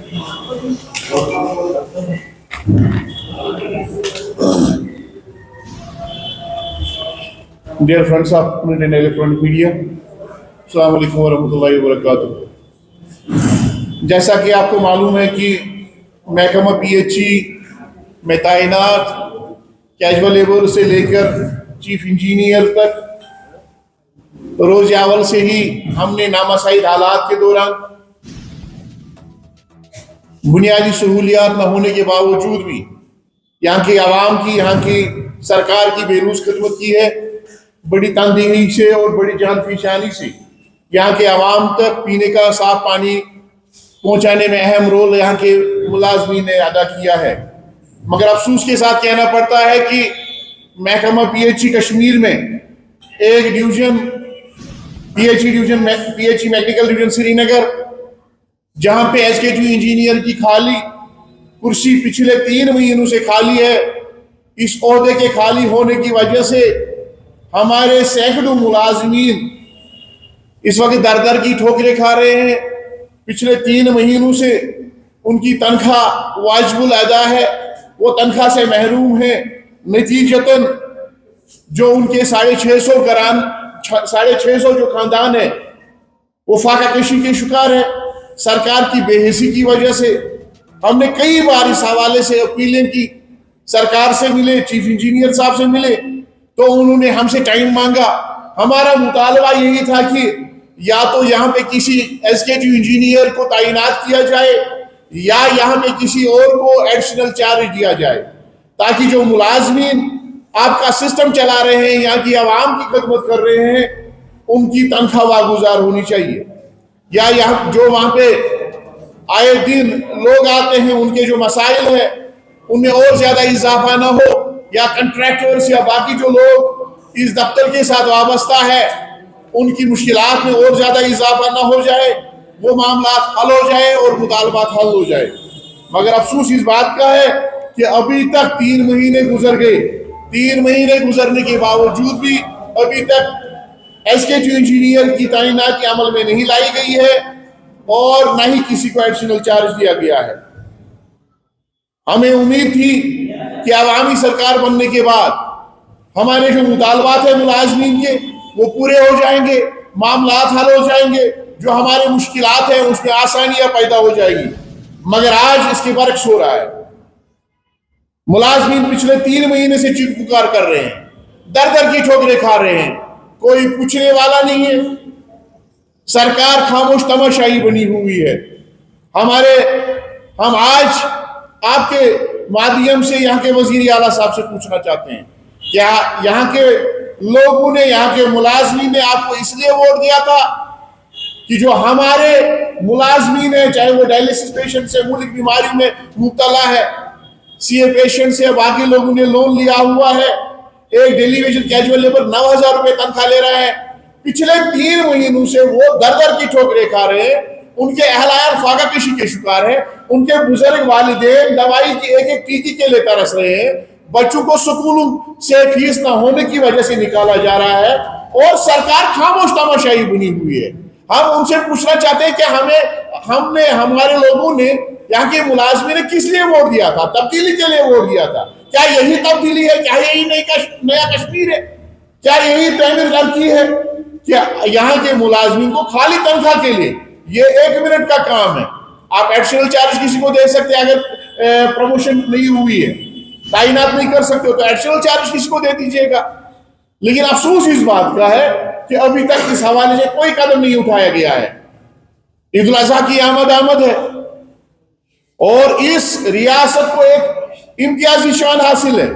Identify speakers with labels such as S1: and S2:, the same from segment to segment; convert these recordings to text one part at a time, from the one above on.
S1: Dear friends of print and electronic media, अस्सलाम वालेकुम वरहमतुल्लाहि वबरकातुहू। जैसा कि आपको मालूम है कि महकमा PHE में तैनात कैजुअल लेबर से लेकर चीफ इंजीनियर तक रोज अव्वल से ही हमने नामासाइद हालात के दौरान बुनियादी सहूलियात न होने के बावजूद भी यहाँ की आवाम की, यहाँ की सरकार की बेलूस खिदमत की है। बड़ी तनदेही से और बड़ी जानफिशानी से यहाँ के आवाम तक पीने का साफ पानी पहुँचाने में अहम रोल यहाँ के मुलाजमीन ने अदा किया है। मगर अफसोस के साथ कहना पड़ता है कि महकमा PHE कश्मीर में एक division PHE mechanical division Srinagar, जहाँ पे SK2 इंजीनियर की खाली कुर्सी पिछले 3 महीनों से खाली है। इस ओहदे के खाली होने की वजह से हमारे सैकड़ों मुलाजमीन इस वक्त दर दर की ठोकरें खा रहे हैं। पिछले 3 महीनों से उनकी तनख्वाह वाजिबुल अदा है, वो तनख्वाह से महरूम है। नतीजतन जो उनके 650 जो खानदान है वो फाका कशी के शिकार है। सरकार की बेहिसी की वजह से हमने कई बार इस हवाले से अपीलें की, सरकार से मिले, चीफ इंजीनियर साहब से मिले, तो उन्होंने हमसे टाइम मांगा। हमारा मुतालबा यही था कि या तो यहाँ पे किसी SK2 इंजीनियर को तैनात किया जाए या यहाँ पे किसी और को एडिशनल चार्ज दिया जाए, ताकि जो मुलाजमीन आपका सिस्टम चला रहे हैं, यहाँ की आवाम की खिदमत कर रहे हैं, उनकी तनख्वाह वागुजार होनी चाहिए। या यहाँ जो वहाँ पे आए दिन लोग आते हैं, उनके जो मसाइल है उनमें और ज्यादा इजाफा ना हो, या कंट्रैक्टर्स या बाकी जो लोग इस दफ्तर के साथ वाबस्ता है उनकी मुश्किलात में और ज्यादा इजाफा ना हो जाए, वो मामला हल हो जाए और मुतालबात हल हो जाए। मगर अफसोस इस बात का है कि अभी तक 3 महीने गुजर गए। 3 महीने गुजरने के बावजूद भी अभी तक SK2 इंजीनियर की तैनाती अमल में नहीं लाई गई है और न ही किसी को एडिशनल चार्ज दिया गया है। हमें उम्मीद थी कि अवामी सरकार बनने के बाद हमारे जो मुतालबात है मुलाजमीन के वो पूरे हो जाएंगे, मामलात हल हो जाएंगे, जो हमारे मुश्किलात हैं उसमें आसानियां पैदा हो जाएगी। मगर आज इसके बरक्स हो रहा है। मुलाजमीन पिछले 3 महीने से चीख पुकार कर रहे हैं, दर दर की ठोकरें खा रहे हैं, कोई पूछने वाला नहीं है। सरकार खामोश तमाशाई बनी हुई है। हम आज आपके माध्यम से यहाँ के वजीर आला साहब से पूछना चाहते हैं, क्या यहाँ के लोगों ने, यहाँ के मुलाजमीन ने आपको इसलिए वोट दिया था कि जो हमारे मुलाजमीन है, चाहे वो डायलिसिस पेशेंट से, मुल्क बीमारी में मुब्तला है, CA पेशेंट से, बाकी लोगों ने लोन लिया हुआ है, एक डेलीवेजन कैजुअल लेबर 9,000 रुपए तनख्वाह ले रहा है, पिछले 3 महीनों से वो दर दर की ठोकरें खा रहे हैं। उनके अहलायार फाका कशी के शिकार है, उनके बुजुर्ग वालिदैन दवाई की एक टीकी के लिए तरस रहे हैं, बच्चों को स्कूलों से फीस ना होने की वजह से निकाला जा रहा है और सरकार खामोश तमाशाई बनी हुई है। हम उनसे पूछना चाहते हैं कि हमारे लोगों ने, यहाँ के मुलाजमीन ने किस लिए वोट दिया था? तब्दीली के लिए वोट दिया था। क्या यही तब्दीली है? क्या यही नया कश्मीर है? क्या यही तहमीर की है? क्या यहाँ के मुलाजमीन को खाली तनख्वाह के लिए ये 1 मिनट का काम है? आप एडिशनल चार्ज किसी को दे सकते हैं, अगर प्रमोशन नहीं हुई है, तैनात नहीं कर सकते हो तो एडिशनल चार्ज किसी को दे दीजिएगा। लेकिन अफसोस इस बात का है कि अभी तक इस हवाले से कोई कदम नहीं उठाया गया है। ईद उल अजहा की आमद है और इस रियासत को एक इम्तियाजी शान हासिल है।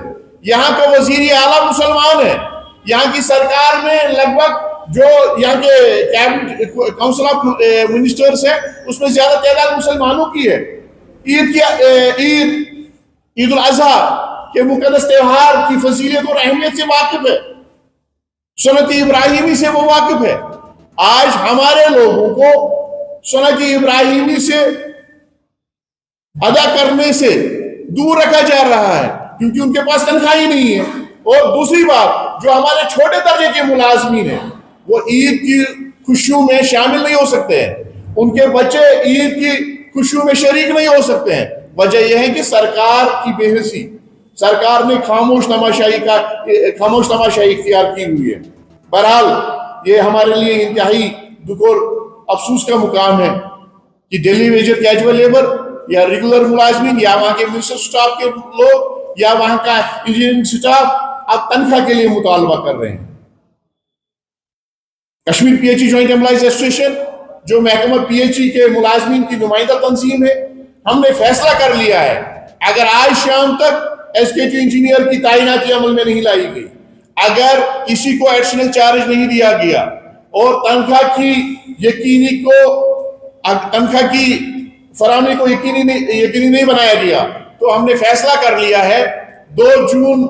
S1: यहाँ का वजीर आला मुसलमान है। यहाँ की सरकार में लगभग जो यहाँ के काउंसिल ऑफ मिनिस्टर्स है उसमें ज्यादा तादाद मुसलमानों की है। ईद उल अजहा के मुकद्दस त्योहार की फजीलत और अहमियत से वाकिफ है, सुन्नत इब्राहिमी से वो वाकिफ है। आज हमारे लोगों को सुन्नत इब्राहिमी से अदा करने से दूर रखा जा रहा है क्योंकि उनके पास तनख्वाह ही नहीं है। और दूसरी बात, जो हमारे छोटे दर्जे के मुलाजमीन हैं वो ईद की खुशियों में शामिल नहीं हो सकते हैं। उनके बच्चे ईद की खुशियों में शरीक नहीं हो सकते हैं। वजह यह है कि सरकार की बेहसी, सरकार ने खामोश तमाशाई इख्तियार की हुई है। बहरहाल ये हमारे लिए इंतहाई दुख और अफसोस का मुकाम है कि दिल्ली वेजर कैजुअल लेबर या रेगुलर मुलाजमीन या वहाँ के मिनिस्टर स्टाफ के लोग या वहाँ का इंजीनियरिंग स्टाफ अब तनख्वाह के लिए मुतालबा कर रहे हैं। Kashmir PHE joint employees association जो महकमा PHE के मुलाजमीन की नुमाइंदा तंजीम है, हमने फैसला कर लिया है अगर आज शाम तक एसकेटी इंजीनियर की तैनाती अमल में नहीं लाई गई, अगर किसी को एडिशनल चार्ज नहीं दिया गया और तनख्वाह की फराहमी को यकीनी नहीं बनाया गया, तो हमने फैसला कर लिया है 2 जून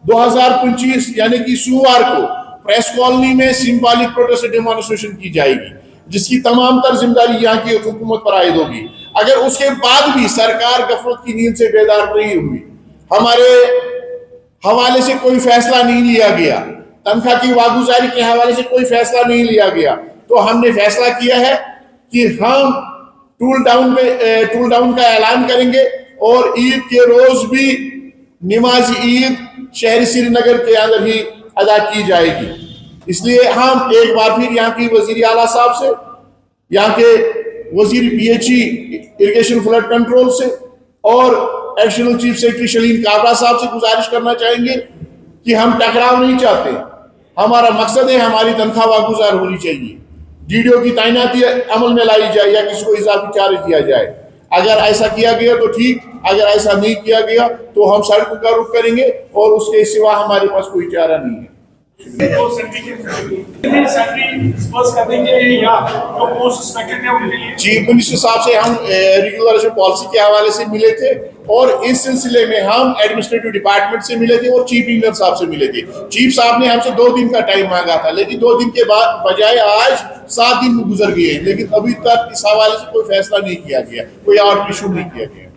S1: 2025 यानी कि सोमवार को प्रेस कॉलोनी में सिंबॉलिक प्रोटेस्ट डेमोन्स्ट्रेशन की जाएगी, जिसकी तमाम तर जिम्मेदारी यहाँ की हुकूमत पर आयद होगी। अगर उसके बाद भी सरकार गफलत की नींद से बेदार नहीं हुई, हमारे हवाले से कोई फैसला नहीं लिया गया, तनख्वाह की वागुजारी के हवाले से कोई फैसला नहीं लिया गया, तो हमने फैसला किया है कि हम टूल डाउन का ऐलान करेंगे और ईद के रोज भी नमाज ईद शहर श्रीनगर के अंदर ही अदा की जाएगी। इसलिए हम एक बार फिर यहाँ की वजीर आला साहब से, यहाँ के वजीर PHE इरिगेशन फ्लड कंट्रोल से और additional chief secretary Shaleen Kabra साहब से गुजारिश करना चाहेंगे कि हम टकराव नहीं चाहते। हमारा मकसद है हमारी तनख्वाह वागुजार होनी चाहिए, DDO की तैनाती अमल में लाई जाए या किसी को इजाफी चार्ज दिया जाए। अगर ऐसा किया गया तो ठीक, अगर ऐसा नहीं किया गया तो हम सड़कों का रुख करेंगे और उसके सिवा हमारे पास कोई चारा नहीं है। चीफ मिनिस्टर साहब से हम रेगुलर पॉलिसी के हवाले से मिले थे और इस सिलसिले में हम एडमिनिस्ट्रेटिव डिपार्टमेंट से मिले थे और चीफ इंजीनियर साहब से मिले थे। चीफ साहब ने हमसे 2 दिन का टाइम मांगा था, लेकिन 2 दिन के बाद बजाय आज 7 दिन गुजर गए, लेकिन अभी तक इस हवाले से कोई फैसला नहीं किया गया, कोई आउट इशू नहीं किया गया।